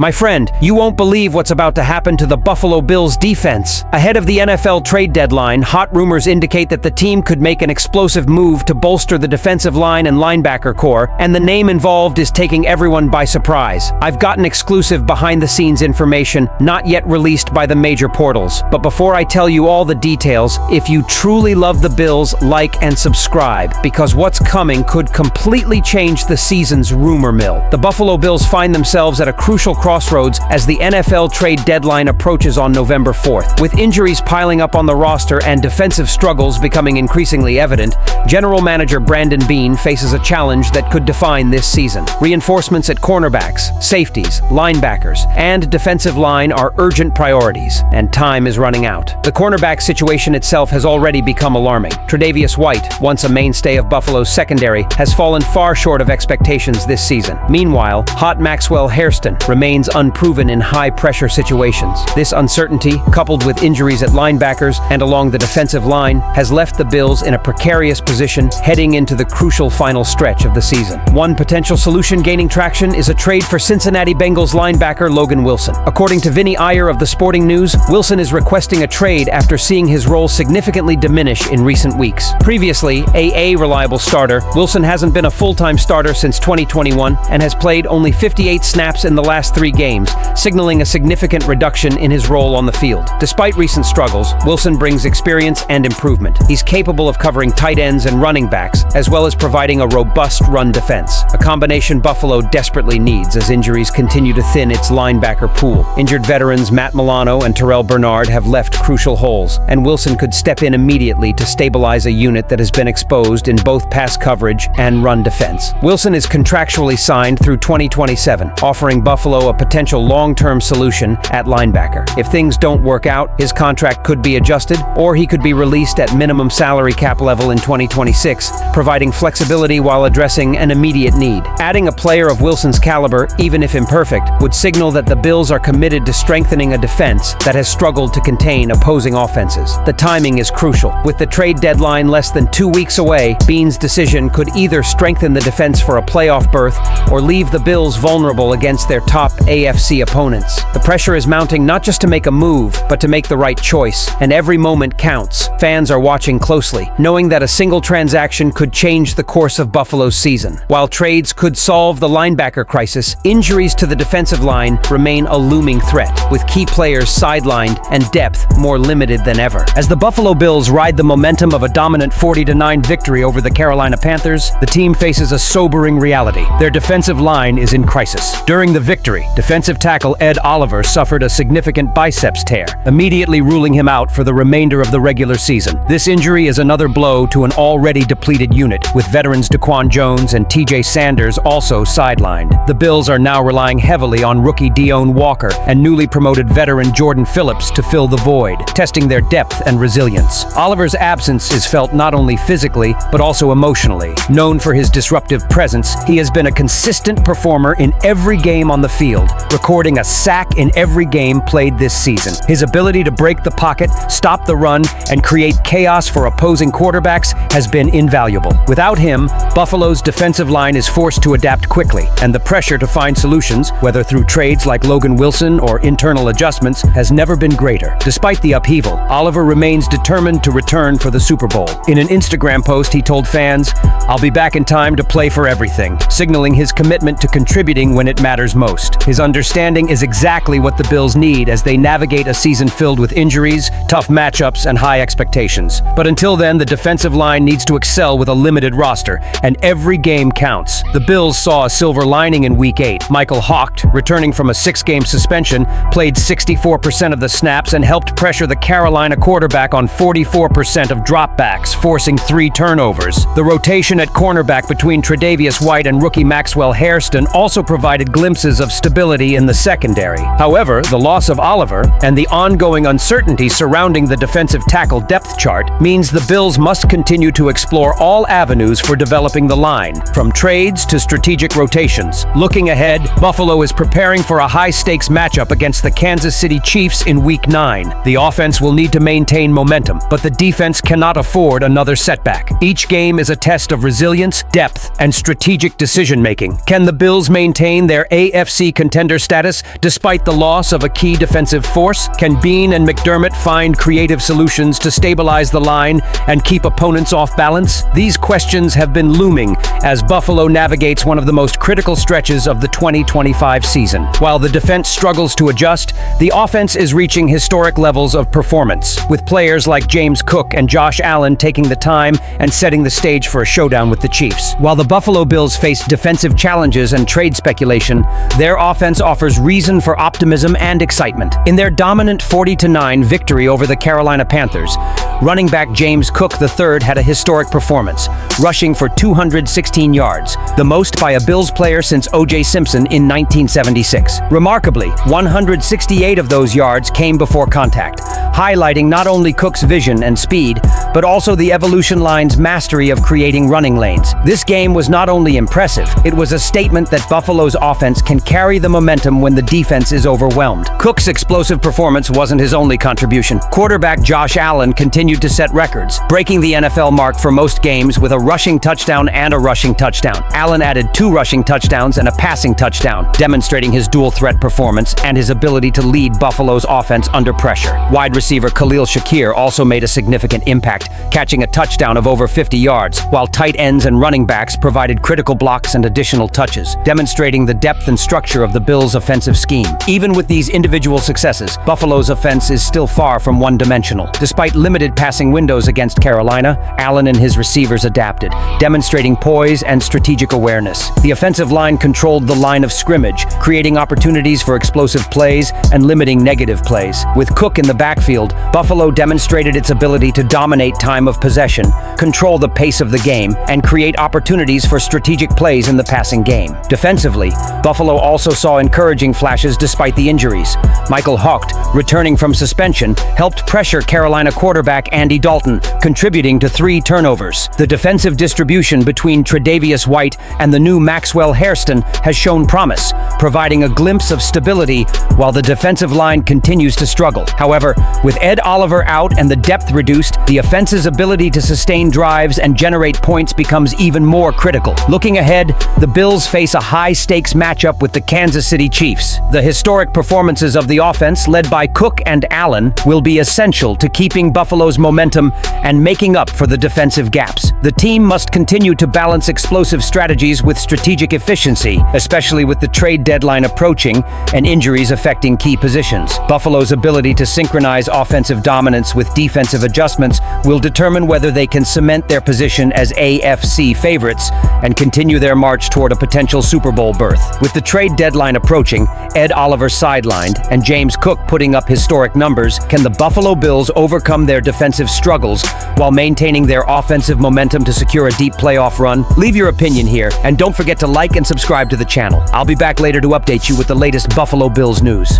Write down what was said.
My friend, you won't believe what's about to happen to the Buffalo Bills defense. Ahead of the NFL trade deadline, hot rumors indicate that the team could make an explosive move to bolster the defensive line and linebacker core, and the name involved is taking everyone by surprise. I've gotten exclusive behind-the-scenes information not yet released by the major portals. But before I tell you all the details, if you truly love the Bills, like and subscribe, because what's coming could completely change the season's rumor mill. The Buffalo Bills find themselves at a crucial crossroads as the NFL trade deadline approaches on November 4th. With injuries piling up on the roster and defensive struggles becoming increasingly evident, General Manager Brandon Beane faces a challenge that could define this season. Reinforcements at cornerbacks, safeties, linebackers, and defensive line are urgent priorities, and time is running out. The cornerback situation itself has already become alarming. Tre'Davious White, once a mainstay of Buffalo's secondary, has fallen far short of expectations this season. Meanwhile, hot Maxwell Hairston remains unproven in high-pressure situations. This uncertainty, coupled with injuries at linebackers and along the defensive line, has left the Bills in a precarious position heading into the crucial final stretch of the season. One potential solution gaining traction is a trade for Cincinnati Bengals linebacker Logan Wilson. According to Vinny Iyer of the Sporting News, Wilson is requesting a trade after seeing his role significantly diminish in recent weeks. Previously a reliable starter, Wilson hasn't been a full-time starter since 2021 and has played only 58 snaps in the last 3 games, signaling a significant reduction in his role on the field. Despite recent struggles, Wilson brings experience and improvement. He's capable of covering tight ends and running backs, as well as providing a robust run defense, a combination Buffalo desperately needs as injuries continue to thin its linebacker pool. Injured veterans Matt Milano and Terrell Bernard have left crucial holes, and Wilson could step in immediately to stabilize a unit that has been exposed in both pass coverage and run defense. Wilson is contractually signed through 2027, offering Buffalo a potential long-term solution at linebacker. If things don't work out, his contract could be adjusted, or he could be released at minimum salary cap level in 2026, providing flexibility while addressing an immediate need. Adding a player of Wilson's caliber, even if imperfect, would signal that the Bills are committed to strengthening a defense that has struggled to contain opposing offenses. The timing is crucial. With the trade deadline less than 2 weeks away, Beane's decision could either strengthen the defense for a playoff berth or leave the Bills vulnerable against their top AFC opponents. The pressure is mounting not just to make a move, but to make the right choice, and every moment counts. Fans are watching closely, knowing that a single transaction could change the course of Buffalo's season. While trades could solve the linebacker crisis, injuries to the defensive line remain a looming threat, with key players sidelined and depth more limited than ever. As the Buffalo Bills ride the momentum of a dominant 40-9 victory over the Carolina Panthers, the team faces a sobering reality. Their defensive line is in crisis. During the victory, defensive tackle Ed Oliver suffered a significant biceps tear, immediately ruling him out for the remainder of the regular season. This injury is another blow to an already depleted unit, with veterans Daquan Jones and TJ Sanders also sidelined. The Bills are now relying heavily on rookie Deone Walker and newly promoted veteran Jordan Phillips to fill the void, testing their depth and resilience. Oliver's absence is felt not only physically, but also emotionally. Known for his disruptive presence, he has been a consistent performer in every game on the field, recording a sack in every game played this season. His ability to break the pocket, stop the run, and create chaos for opposing quarterbacks has been invaluable. Without him, Buffalo's defensive line is forced to adapt quickly, and the pressure to find solutions, whether through trades like Logan Wilson or internal adjustments, has never been greater. Despite the upheaval, Oliver remains determined to return for the Super Bowl. In an Instagram post, he told fans, "I'll be back in time to play for everything," signaling his commitment to contributing when it matters most. His understanding is exactly what the Bills need as they navigate a season filled with injuries, tough matchups, and high expectations. But until then, the defensive line needs to excel with a limited roster, and every game counts. The Bills saw a silver lining in Week 8. Michael Haucht, returning from a 6-game suspension, played 64% of the snaps and helped pressure the Carolina quarterback on 44% of dropbacks, forcing 3 turnovers. The rotation at cornerback between Tre'Davious White and rookie Maxwell Hairston also provided glimpses of stability in the secondary. However, the loss of Oliver and the ongoing uncertainty surrounding the defensive tackle depth chart means the Bills must continue to explore all avenues for developing the line, from trades to strategic rotations. Looking ahead, Buffalo is preparing for a high-stakes matchup against the Kansas City Chiefs in Week 9. The offense will need to maintain momentum, but the defense cannot afford another setback. Each game is a test of resilience, depth, and strategic decision-making. Can the Bills maintain their AFC contender contender status despite the loss of a key defensive force? Can Bean and McDermott find creative solutions to stabilize the line and keep opponents off balance? These questions have been looming as Buffalo navigates one of the most critical stretches of the 2025 season. While the defense struggles to adjust, the offense is reaching historic levels of performance, with players like James Cook and Josh Allen taking the time and setting the stage for a showdown with the Chiefs. While the Buffalo Bills face defensive challenges and trade speculation, their offense offers reason for optimism and excitement. In their dominant 40-9 victory over the Carolina Panthers, running back James Cook III had a historic performance, rushing for 216 yards, the most by a Bills player since O.J. Simpson in 1976. Remarkably, 168 of those yards came before contact, highlighting not only Cook's vision and speed, but also the evolution line's mastery of creating running lanes. This game was not only impressive, it was a statement that Buffalo's offense can carry the momentum when the defense is overwhelmed. Cook's explosive performance wasn't his only contribution. Quarterback Josh Allen continued to set records, breaking the NFL mark for most games with a rushing touchdown and a rushing touchdown. Allen added 2 rushing touchdowns and a passing touchdown, demonstrating his dual-threat performance and his ability to lead Buffalo's offense under pressure. Wide receiver Khalil Shakir also made a significant impact, catching a touchdown of over 50 yards, while tight ends and running backs provided critical blocks and additional touches, demonstrating the depth and structure of the Bills' offensive scheme. Even with these individual successes, Buffalo's offense is still far from one-dimensional. Despite limited passing windows against Carolina, Allen and his receivers adapted, demonstrating poise and strategic awareness. The offensive line controlled the line of scrimmage, creating opportunities for explosive plays and limiting negative plays. With Cook in the backfield, Buffalo demonstrated its ability to dominate time of possession, control the pace of the game, and create opportunities for strategic plays in the passing game. Defensively, Buffalo also saw encouraging flashes despite the injuries. Michael Haucht, returning from suspension, helped pressure Carolina quarterback Andy Dalton, contributing to 3 turnovers. The defensive distribution between Tre'Davious White and the new Maxwell Hairston has shown promise, providing a glimpse of stability while the defensive line continues to struggle. However, with Ed Oliver out and the depth reduced, the offense's ability to sustain drives and generate points becomes even more critical. Looking ahead, the Bills face a high-stakes matchup with the Kansas City Chiefs. The historic performances of the offense, led by Cook and Allen, will be essential to keeping Buffalo's momentum and making up for the defensive gaps. The team must continue to balance explosive strategies with strategic efficiency, especially with the trade deadline approaching and injuries affecting key positions. Buffalo's ability to synchronize offensive dominance with defensive adjustments will determine whether they can cement their position as AFC favorites and continue their march toward a potential Super Bowl berth. With the trade deadline approaching, Ed Oliver sidelined, and James Cook putting up historic numbers, can the Buffalo Bills overcome their defensive struggles while maintaining their offensive momentum to secure a deep playoff run? Leave your opinion here, and don't forget to like and subscribe to the channel. I'll be back later to update you with the latest Buffalo Bills news.